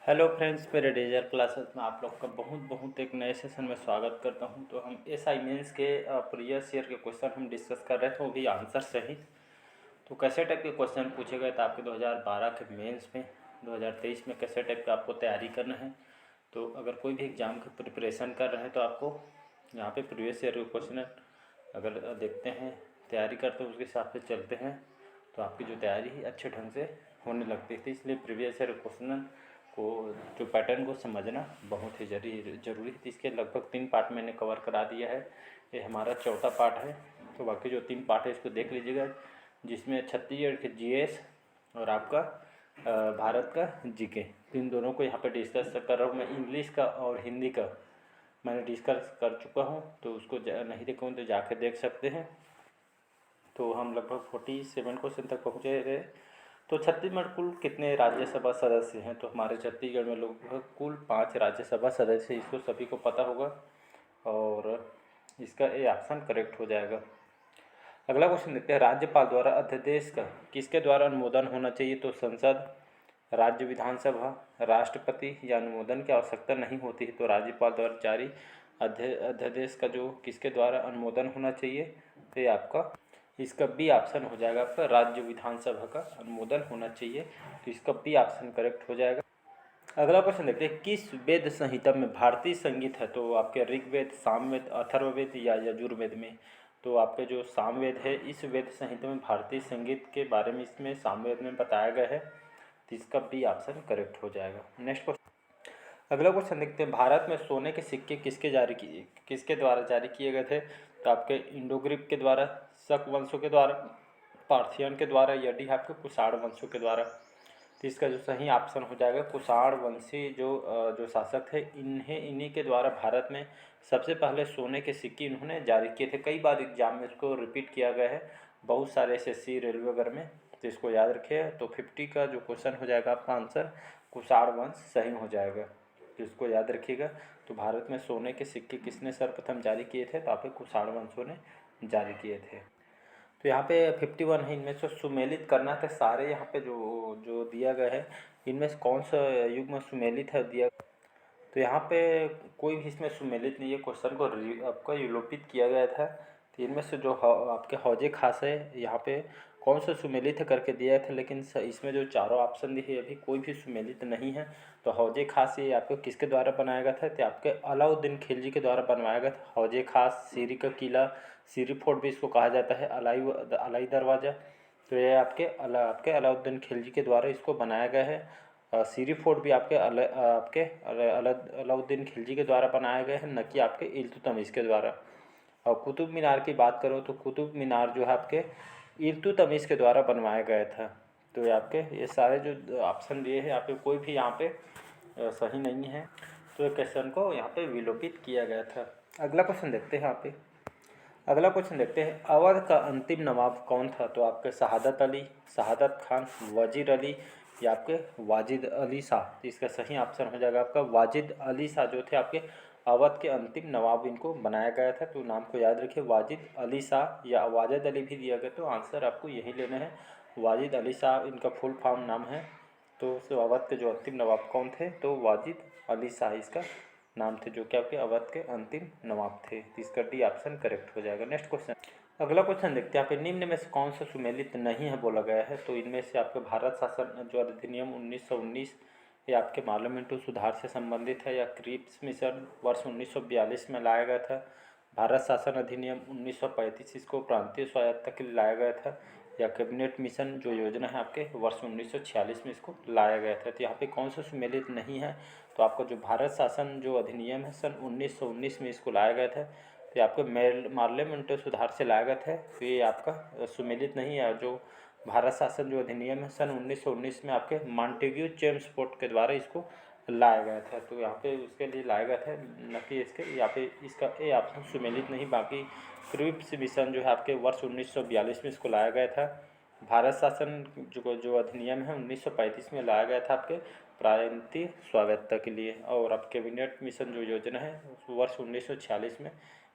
Hello friends, मेरे डेजर classes में आप लोग का बहुत बहुत एक नए सेशन में स्वागत करता हूं। तो हम एसआई मेंस के प्रीवियस ईयर के क्वेश्चन हम डिस्कस कर रहे थे, वो भी आंसर सहित। तो कैसे टाइप के क्वेश्चन पूछे गए थे आपके 2012 के मेंस में, 2023 में कैसे टाइप का आपको तैयारी करना है। तो अगर कोई भी एग्ज़ाम की प्रिपरेशन कर रहे हैं तो आपको यहाँ पे प्रीवियस ईयर के क्वेश्चन अगर देखते हैं, तैयारी करते हैं, उसके हिसाब से चलते हैं तो आपकी जो तैयारी है अच्छे ढंग से होने लगती थी। इसलिए प्रीवियस ईयर क्वेश्चन को जो पैटर्न को समझना बहुत ही ज़रूरी है। इसके लगभग 3 पार्ट मैंने कवर करा दिया है, ये हमारा चौथा पार्ट है। तो बाकी जो 3 पार्ट है इसको देख लीजिएगा, जिसमें छत्तीसगढ़ के जीएस और आपका भारत का जीके, इन दोनों को यहाँ पे डिस्कस कर रहा हूँ। मैं इंग्लिश का और हिंदी का मैंने डिस्कस कर चुका हूँ, तो उसको नहीं देखा हूँ तो जाके देख सकते हैं। तो हम लगभग 47 क्वेश्चन तक पहुँचे थे। तो छत्तीसगढ़ कुल कितने राज्यसभा सदस्य हैं? तो हमारे छत्तीसगढ़ में लगभग कुल 5 राज्यसभा सदस्य, इसको सभी को पता होगा और इसका ए ऑप्शन करेक्ट हो जाएगा। अगला क्वेश्चन देखते हैं, राज्यपाल द्वारा अध्यादेश का किसके द्वारा अनुमोदन होना चाहिए? तो संसद, राज्य विधानसभा, राष्ट्रपति या अनुमोदन की आवश्यकता नहीं होती है। तो राज्यपाल द्वारा जारी अध्यादेश का जो किसके द्वारा अनुमोदन होना चाहिए? तो ये आपका इसका बी ऑप्शन हो जाएगा, आपका राज्य विधानसभा का अनुमोदन होना चाहिए। तो इसका बी ऑप्शन करेक्ट हो जाएगा। अगला क्वेश्चन देखते हैं, किस वेद संहिता में भारतीय संगीत है? तो आपके ऋग्वेद, सामवेद, अथर्ववेद या यजुर्वेद में? तो आपके जो सामवेद है, इस वेद संहिता में भारतीय संगीत के बारे में इसमें सामवेद में बताया गया है। तो इसका बी ऑप्शन करेक्ट हो जाएगा। नेक्स्ट क्वेश्चन, अगला क्वेश्चन देखते हैं, भारत में सोने के सिक्के किसके द्वारा जारी किए गए थे? तो आपके इंडोग्रीक के द्वारा, शक वंशों के द्वारा, पार्थियन के द्वारा या डी आपके कुषाण वंशों के द्वारा? तो इसका जो सही ऑप्शन हो जाएगा, कुषाण वंशी जो शासक थे, इन्हीं के द्वारा भारत में सबसे पहले सोने के सिक्के इन्होंने जारी किए थे। कई बार एग्जाम में इसको रिपीट किया गया है, बहुत सारे एसएससी, रेलवे वगैरह में, तो इसको याद रखिए। तो 50 का जो क्वेश्चन हो जाएगा आपका आंसर कुषाण वंश सही हो जाएगा, तो इसको याद रखिएगा। तो भारत में सोने के सिक्के किसने सर्वप्रथम जारी किए थे? तो आपके कुषाण वंशों ने जारी किए थे। तो यहाँ पे 51 है, इनमें से सुमेलित करना था सारे। यहाँ पे जो जो दिया गया है, इनमें से कौन सा युग में सुमेलित है दिया? तो यहाँ पे कोई भी इसमें सुमेलित नहीं है, क्वेश्चन को आपका विलोपित किया गया था। तो इनमें से जो आपके हौजे खास है, यहाँ पे कौन सा सुमेलित है करके दिया था, लेकिन इसमें जो चारों ऑप्शन दिए अभी कोई भी सुमेलित नहीं है। तो हौजे खास ये आपको किसके द्वारा बनाया गया था? तो आपके अलाउद्दीन खिलजी के द्वारा बनवाया गया था। हौजे खास, सीरी का किला, सीरी फोर्ट भी इसको कहा जाता है, अलाई दरवाज़ा। तो ये आपके अलाउद्दीन खिलजी के द्वारा इसको बनाया गया है। सीरी फोर्ट भी आपके अलाउद्दीन खिलजी के द्वारा बनाया गया है, न कि आपके इल्तुतमिश के द्वारा। और कुतुब मीनार की बात करो तो कुतुब मीनार जो है आपके इल्तुतमिश के द्वारा बनवाया गया था। तो ये सारे जो ऑप्शन दिए हैं यहाँ पे कोई भी यहाँ पे सही नहीं है, तो क्वेश्चन को यहाँ पे विलोपित किया गया था। अगला क्वेश्चन देखते हैं यहाँ पे। अगला क्वेश्चन देखते हैं, अवध का अंतिम नवाब कौन था? तो आपके शहादत अली, शहादत खान, वजीर अली या आपके वाजिद अली शाह? तो इसका सही ऑप्शन हो जाएगा आपका वाजिद अली शाह, जो थे आपके अवध के अंतिम नवाब, इनको बनाया गया था। तो नाम को याद रखिए, वाजिद अली शाह या वाजिद अली भी दिया गया, तो आंसर आपको यही लेना है, वाजिद अली शाह इनका फुल फॉर्म नाम है। तो अवध के जो अंतिम नवाब कौन थे? तो वाजिद अली शाह इसका नाम थे, जो कि आपके अवध के अंतिम नवाब थे। तो इसका डी ऑप्शन करेक्ट हो जाएगा। नेक्स्ट क्वेश्चन, अगला क्वेश्चन देखते हैं, यहाँ पे निम्न में से कौन सा सुमेलित नहीं है बोला गया है? तो इनमें से आपके भारत शासन जो अधिनियम 1919 ये आपके पार्लियामेंट्री सुधार से संबंधित है, या क्रिप्स मिशन वर्ष 1942 में लाया गया था, भारत शासन अधिनियम 1935 इसको प्रांतीय स्वायत्तता के लिए लाया गया था, या कैबिनेट मिशन जो योजना है आपके वर्ष 1946 में इसको लाया गया था। तो यहाँ पे कौन सा सुमेलित नहीं है? तो आपका जो भारत शासन जो अधिनियम है सन 1919 में इसको लाया गया था, तो ये आपके पार्लियामेंट्री सुधार से लाया गया था, तो ये आपका सुमेलित नहीं है। जो भारत शासन जो अधिनियम है सन 1919 में आपके मॉन्टेग्यू चेम्सफोर्ड के द्वारा इसको लाया गया था, तो यहाँ पे उसके लिए लाया गया था, न कि इसके यहाँ पे इसका ए ऑप्शन सुमेलित नहीं। बाकी क्रिप्स मिशन जो है आपके वर्ष 1942 में इसको लाया गया था। भारत शासन जो अधिनियम है 1935 में लाया गया था आपके प्रांतीय स्वायत्तता के लिए, और अब कैबिनेट मिशन जो योजना है वर्ष 1946 में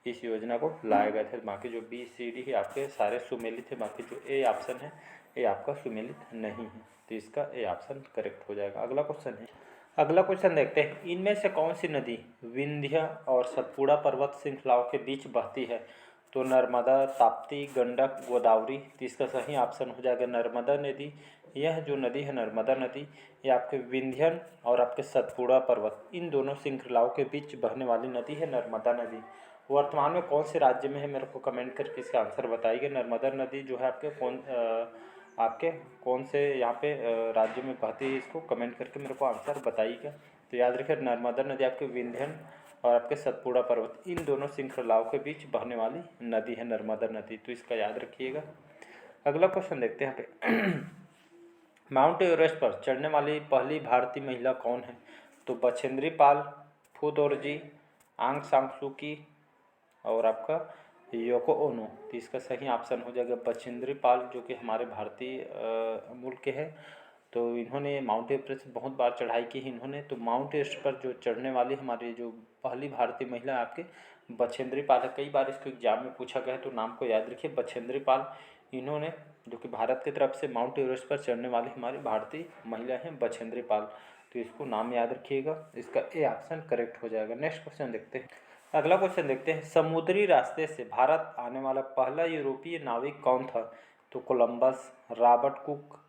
इस योजना को लाया गया था। बाकी जो बी सी डी है आपके सारे सुमेलित है, बाकी जो ए ऑप्शन है ये आपका सुमेलित नहीं है, तो इसका ए ऑप्शन करेक्ट हो जाएगा। अगला क्वेश्चन है, अगला क्वेश्चन देखते हैं, इनमें से कौन सी नदी विंध्य और सतपुड़ा पर्वत श्रृंखलाओं के बीच बहती है? तो नर्मदा, ताप्ती, गंडक, गोदावरी। तो इसका सही ऑप्शन हो जाएगा नर्मदा नदी। यह जो नदी है नर्मदा नदी, ये आपके विंध्यन और आपके सतपुड़ा पर्वत इन दोनों श्रृंखलाओं के बीच बहने वाली नदी है नर्मदा नदी। वर्तमान में कौन से राज्य में है, मेरे को कमेंट करके इसका आंसर बताइए। नर्मदा नदी जो है आपके कौन से यहाँ पे राज्य में बहती है, इसको कमेंट करके मेरे को आंसर बताइएगा। तो याद रखिए नर्मदा नदी आपके विंध्यन और आपके सतपुड़ा पर्वत इन दोनों श्रृंखलाओं के बीच बहने वाली नदी है नर्मदा नदी, तो इसका याद रखिएगा। अगला क्वेश्चन देखते हैं यहाँ पे, माउंट एवरेस्ट पर चढ़ने वाली पहली भारतीय महिला कौन है? तो बछेंद्री पाल, फूदोरजी, आंग सांग सू की और आपका योको ओनो। तो इसका सही ऑप्शन हो जाएगा बछेंद्री पाल, जो कि हमारे भारतीय मूल के हैं। तो इन्होंने माउंट एवरेस्ट बहुत बार चढ़ाई की है इन्होंने। तो माउंट एवरेस्ट पर जो चढ़ने वाली हमारी जो पहली भारतीय महिला है आपके बछेंद्री पाल है। कई बार इसको एग्जाम में पूछा गया है, तो नाम को याद रखिए बछेंद्री पाल। इन्होंने जो कि भारत की तरफ से माउंट एवरेस्ट पर चढ़ने वाली हमारी भारतीय महिला हैं बछेंद्री पाल, तो इसको नाम याद रखिएगा। इसका ए ऑप्शन करेक्ट हो जाएगा। नेक्स्ट क्वेश्चन देखते हैं। अगला क्वेश्चन देखते हैं, समुद्री रास्ते से भारत आने वाला पहला यूरोपीय नाविक कौन था? तो Columbus, Robert cook,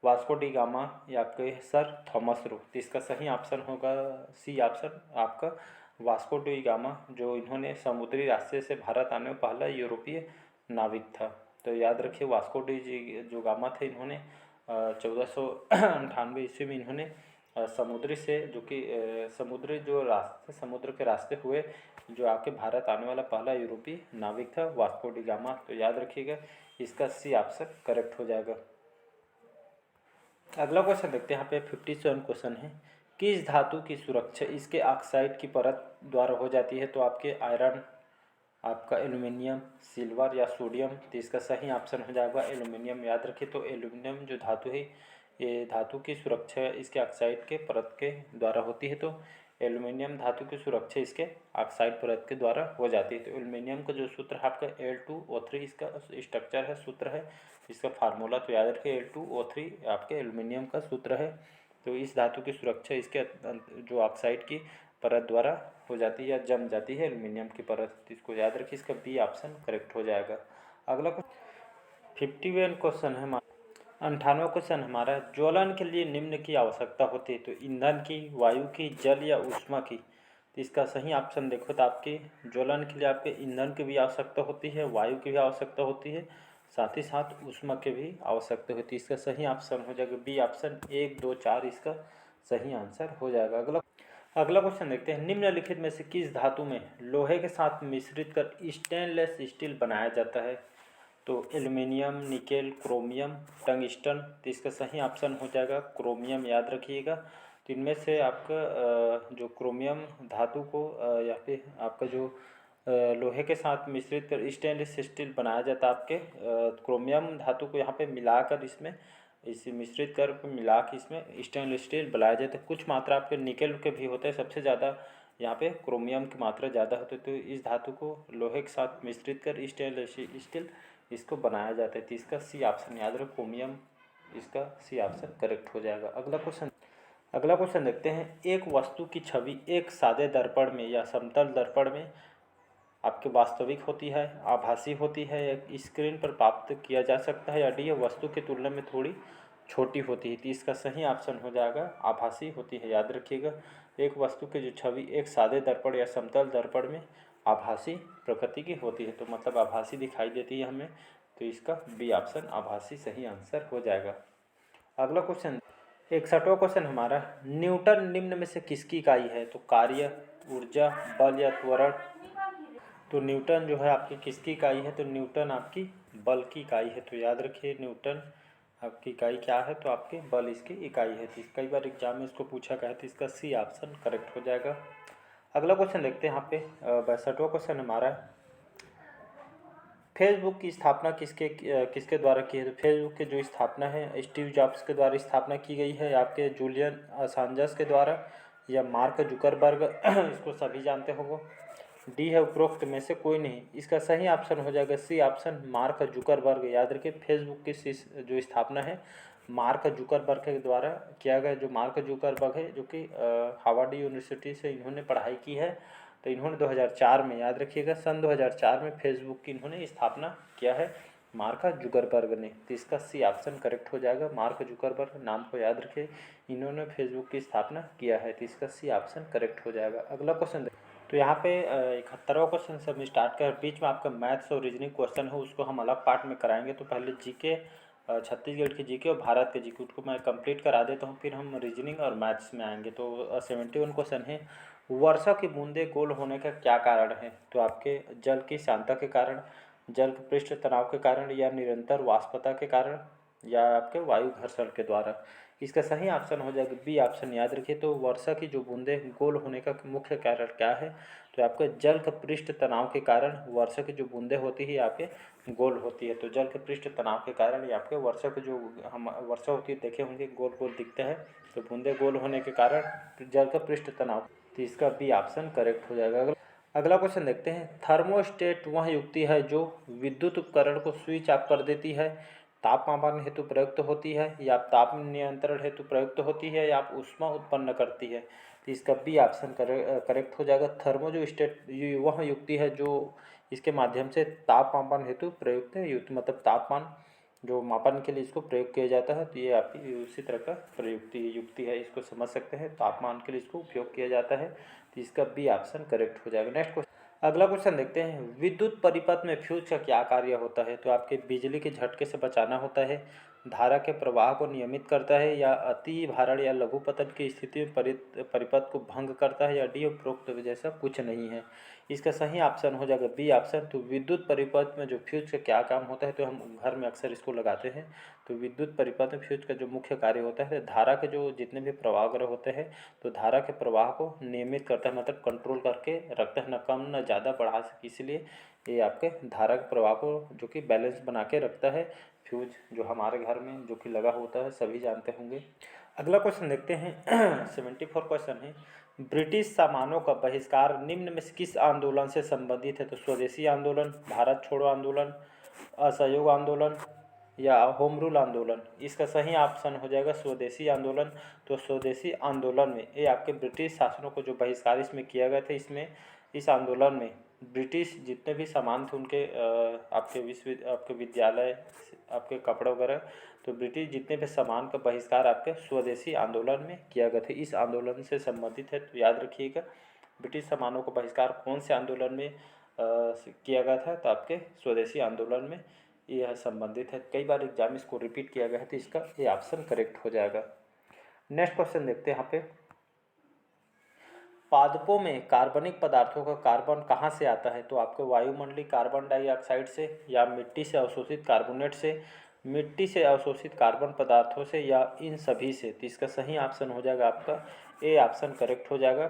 Vasco D gamma या आपके सर थॉमस रो। तो इसका सही ऑप्शन होगा सी ऑप्शन आपका वास्को डी गामा, जो इन्होंने समुद्री रास्ते से भारत आने में पहला यूरोपीय नाविक था। तो याद रखिए वास्को डी जी जो गामा थे, इन्होंने 1498 ईस्वी में इन्होंने समुद्री से जो कि समुद्री जो रास्ते समुद्र के रास्ते हुए जो आके भारत आने वाला पहला यूरोपीय नाविक था वास्को डी गामा। तो याद रखिएगा इसका सी ऑप्शन करेक्ट हो जाएगा। अगला क्वेश्चन देखते हैं, यहाँ पे 57 क्वेश्चन है, किस धातु की सुरक्षा इसके ऑक्साइड की परत द्वारा हो जाती है? तो आपके आयरन, आपका एल्युमिनियम, सिल्वर या सोडियम। तो इसका सही ऑप्शन हो जाएगा एल्युमिनियम। याद रखिए तो एल्युमिनियम जो धातु है ये धातु की सुरक्षा इसके ऑक्साइड के परत के द्वारा होती है। तो एल्युमिनियम धातु की सुरक्षा इसके ऑक्साइड परत के द्वारा हो जाती है। तो एल्युमिनियम का जो सूत्र है आपका Al2O3 इसका स्ट्रक्चर है, सूत्र है, इसका फार्मूला। तो याद रखिए Al2O3 आपके एल्युमिनियम का सूत्र है। तो इस धातु की सुरक्षा इसके जो ऑक्साइड की परत द्वारा हो जाती है या जम जाती है एल्युमिनियम की परत। तो इसको याद रखिए, इसका बी ऑप्शन करेक्ट हो जाएगा। अगला 51 क्वेश्चन है 98 क्वेश्चन हमारा, ज्वलन के लिए निम्न की आवश्यकता होती है? तो ईंधन की, वायु की, जल या ऊष्मा की। तो इसका सही ऑप्शन देखो तो आपके ज्वलन के लिए आपके ईंधन की भी आवश्यकता होती है, वायु की भी आवश्यकता होती है, साथ ही साथ ऊष्मा की भी आवश्यकता होती है। इसका सही ऑप्शन हो जाएगा बी ऑप्शन 1, 2, 4 इसका सही आंसर हो जाएगा। अगला क्वेश्चन देखते हैं, निम्नलिखित में से किस धातु में लोहे के साथ मिश्रित कर स्टेनलेस स्टील बनाया जाता है? तो एल्युमिनियम, निकेल, क्रोमियम, टंगस्टन। तो इसका सही ऑप्शन हो जाएगा क्रोमियम। याद रखिएगा तो इनमें से आपका जो क्रोमियम धातु को या फिर आपका जो लोहे के साथ मिश्रित कर स्टेनलेस स्टील बनाया जाता है। आपके क्रोमियम धातु को यहाँ पे मिलाकर इसमें इसे मिश्रित कर मिला के इसमें स्टेनलेस स्टील बनाया जाता है। कुछ मात्रा आपके निकेल के भी होते हैं, सबसे ज़्यादा यहाँ पे क्रोमियम की मात्रा ज़्यादा होती है। तो इस धातु को लोहे के साथ मिश्रित कर स्टेनलेस स्टील इसको बनाया जाता है। तो इसका सी ऑप्शन याद रखो क्रोमियम, इसका सी ऑप्शन करेक्ट हो जाएगा। अगला क्वेश्चन देखते हैं, एक वस्तु की छवि एक सादे दर्पण में या समतल दर्पण में आपके वास्तविक होती है, आभासी होती है, या स्क्रीन पर प्राप्त किया जा सकता है, या डी वस्तु की तुलना में थोड़ी छोटी होती है? तो इसका सही ऑप्शन हो जाएगा आभासी होती है। याद रखिएगा एक वस्तु की जो छवि एक सादे दर्पण या समतल दर्पण में आभासी प्रकृति की होती है, तो मतलब आभासी दिखाई देती है हमें। तो इसका बी ऑप्शन आभासी सही आंसर हो जाएगा। अगला क्वेश्चन 61वां क्वेश्चन हमारा, न्यूटन निम्न में से किसकी इकाई है? तो कार्य, ऊर्जा, बल या त्वरण। तो न्यूटन जो है आपकी किसकी इकाई है? तो न्यूटन आपकी बल की इकाई है। तो याद रखिए न्यूटन आपकी इकाई क्या है? तो आपके बल इसकी इकाई है। तो कई बार एग्जाम में इसको पूछा गया है, तो इसका सी ऑप्शन करेक्ट हो जाएगा। अगला क्वेश्चन देखते हैं यहाँ पे 62वां क्वेश्चन हमारा, फेसबुक की स्थापना किसके द्वारा की है? तो फेसबुक की जो स्थापना है स्टीव जॉब्स के द्वारा स्थापना की गई है, आपके जूलियन असांजस के द्वारा, या मार्क जुकरबर्ग इसको सभी जानते होंगे। डी है उपरोक्त में से कोई नहीं। इसका सही ऑप्शन हो जाएगा सी ऑप्शन मार्क जुकरबर्ग। याद रखिए फेसबुक की जो स्थापना है मार्क जुकरबर्ग के द्वारा किया गया। जो मार्क जुकरबर्ग है जो कि हार्वर्ड यूनिवर्सिटी से इन्होंने पढ़ाई की है। तो इन्होंने 2004 में, याद रखिएगा, सन 2004 में फेसबुक की इन्होंने स्थापना किया है मार्क जुकरबर्ग ने। तो इसका सी ऑप्शन करेक्ट हो जाएगा। मार्क जुकरबर्ग नाम को याद रखिए, इन्होंने फेसबुक की स्थापना किया है। तो इसका सी ऑप्शन करेक्ट हो जाएगा। अगला क्वेश्चन, तो यहाँ पे 71वां क्वेश्चन से हम स्टार्ट कर, बीच में आपका मैथ्स और रीजनिंग क्वेश्चन है उसको हम अलग पार्ट में कराएंगे। तो पहले जीके, छत्तीसगढ़ की जीके और भारत के जीके को मैं कंप्लीट करा देता हूँ, फिर हम रीजनिंग और मैथ्स में आएंगे। तो 71 क्वेश्चन है, वर्षा की बूंदें गोल होने का क्या कारण है? तो आपके जल की शांता के कारण, जल पृष्ठ तनाव के कारण, या निरंतर वाष्पता के कारण, या आपके वायु घर्षण के द्वारा। इसका सही ऑप्शन हो जाएगा बी ऑप्शन, याद रखिए। तो वर्षा की जो बूंदें गोल होने का मुख्य कारण क्या है? तो आपके जल का पृष्ठ तनाव के कारण वर्षा की जो बूंदें होती है आपके गोल होती है। तो जल के पृष्ठ तनाव के कारण ये आपके वर्षा की जो हम वर्षा होती है देखे होंगे गोल गोल दिखते हैं। तो बूंदे गोल होने के कारण जल का पृष्ठ तनाव, तो इसका बी ऑप्शन करेक्ट हो जाएगा। अगला क्वेश्चन देखते हैं, थर्मोस्टेट वह युक्ति है जो विद्युत उपकरण को स्विच ऑफ कर देती है, तापमान हेतु प्रयुक्त होती है, या ताप नियंत्रण हेतु प्रयुक्त होती है, या आप ऊष्मा उत्पन्न करती है। तो इसका बी ऑप्शन करेक्ट हो जाएगा। थर्मो जो स्टेट वह युक्ति है जो इसके माध्यम से तापमान हेतु प्रयुक्त है, युक्त मतलब तापमान जो मापन के लिए इसको प्रयोग किया जाता है। तो ये आपकी उसी तरह का प्रयुक्ति युक्ति है, इसको समझ सकते हैं। तापमान के लिए इसको उपयोग किया जाता है। तो इसका बी ऑप्शन करेक्ट हो जाएगा। नेक्स्ट क्वेश्चन, अगला क्वेश्चन देखते हैं, विद्युत परिपथ में फ्यूज का क्या कार्य होता है? तो आपके बिजली के झटके से बचाना होता है, धारा के प्रवाह को नियमित करता है, या अति भारण या लघु पतन की स्थिति में परिपथ को भंग करता है, या डी उपरोक्त जैसा कुछ नहीं है। इसका सही ऑप्शन हो जाएगा बी ऑप्शन। तो विद्युत परिपथ में जो फ्यूज का क्या काम होता है, तो हम घर में अक्सर इसको लगाते हैं। तो विद्युत परिपथ में फ्यूज का जो मुख्य कार्य होता है, धारा के जो जितने भी प्रवाह होते हैं, तो धारा के प्रवाह को नियमित करता है, मतलब कंट्रोल करके रखता है, न कम न ज़्यादा बढ़ा सके, इसलिए ये आपके धारा के प्रवाह को जो कि बैलेंस बना के रखता है फ्यूज, जो हमारे घर में जो कि लगा होता है, सभी जानते होंगे। अगला क्वेश्चन देखते हैं 74 क्वेश्चन है, ब्रिटिश सामानों का बहिष्कार निम्न में से किस आंदोलन से संबंधित है? तो स्वदेशी आंदोलन, भारत छोड़ो आंदोलन, असहयोग आंदोलन, या होम रूल आंदोलन। इसका सही ऑप्शन हो जाएगा स्वदेशी आंदोलन। तो स्वदेशी आंदोलन में ये आपके ब्रिटिश शासनों को जो बहिष्कार इसमें किया गया था, इसमें इस आंदोलन में ब्रिटिश जितने भी सामान थे उनके आपके विद्यालय, आपके कपड़े वगैरह, तो ब्रिटिश जितने भी सामान का बहिष्कार आपके स्वदेशी आंदोलन में किया गया था, इस आंदोलन से संबंधित है। तो याद रखिएगा ब्रिटिश सामानों का बहिष्कार कौन से आंदोलन में किया गया था? तो आपके स्वदेशी आंदोलन में यह संबंधित है। कई बार एग्जाम इसको रिपीट किया गया है, तो इसका ये ऑप्शन करेक्ट हो जाएगा। नेक्स्ट क्वेश्चन देखते हैं यहाँ पे, पादपों में कार्बनिक पदार्थों का कार्बन कहाँ से आता है? तो आपके वायुमंडलीय कार्बन डाइऑक्साइड से, या मिट्टी से अवशोषित कार्बोनेट से, मिट्टी से अवशोषित कार्बन पदार्थों से, या इन सभी से। तो इसका सही ऑप्शन हो जाएगा आपका ए ऑप्शन करेक्ट हो जाएगा।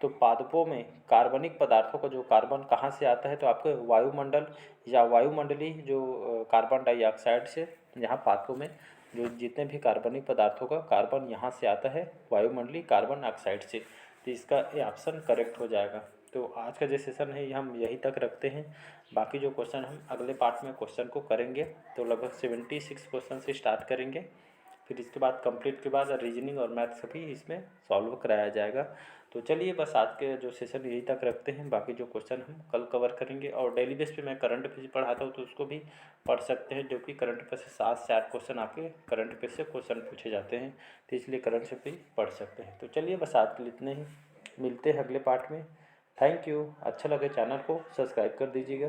तो पादपों में कार्बनिक पदार्थों का जो कार्बन कहाँ से आता है? तो आपके वायुमंडल या वायुमंडलीय जो कार्बन डाइऑक्साइड से, यहाँ पादपों में जो जितने भी कार्बनिक पदार्थों का कार्बन यहाँ से आता है वायुमंडलीय कार्बन ऑक्साइड से। तो इसका ये ऑप्शन करेक्ट हो जाएगा। तो आज का जो सेशन है ये हम यहीं तक रखते हैं। बाकी जो क्वेश्चन हम अगले पार्ट में क्वेश्चन को करेंगे। तो लगभग 76 क्वेश्चन से स्टार्ट करेंगे, फिर इसके बाद कंप्लीट के बाद रीजनिंग और मैथ्स भी इसमें सॉल्व कराया जाएगा। तो चलिए बस आज के जो सेशन यहीं तक रखते हैं, बाकी जो क्वेश्चन हम कल कवर करेंगे। और डेली बेस पे मैं करंट अफेयर्स पढ़ाता हूँ, तो उसको भी पढ़ सकते हैं, जो कि करंट अफेयर से 7 से 8 क्वेश्चन आपके करंट अफेयर से क्वेश्चन पूछे जाते हैं, तो इसलिए करंट अफेयर भी पढ़ सकते हैं। तो चलिए बस आज के लिए इतने ही, मिलते हैं अगले पार्ट में। Thank you. अच्छा लगे चैनल को सब्सक्राइब कर दीजिएगा।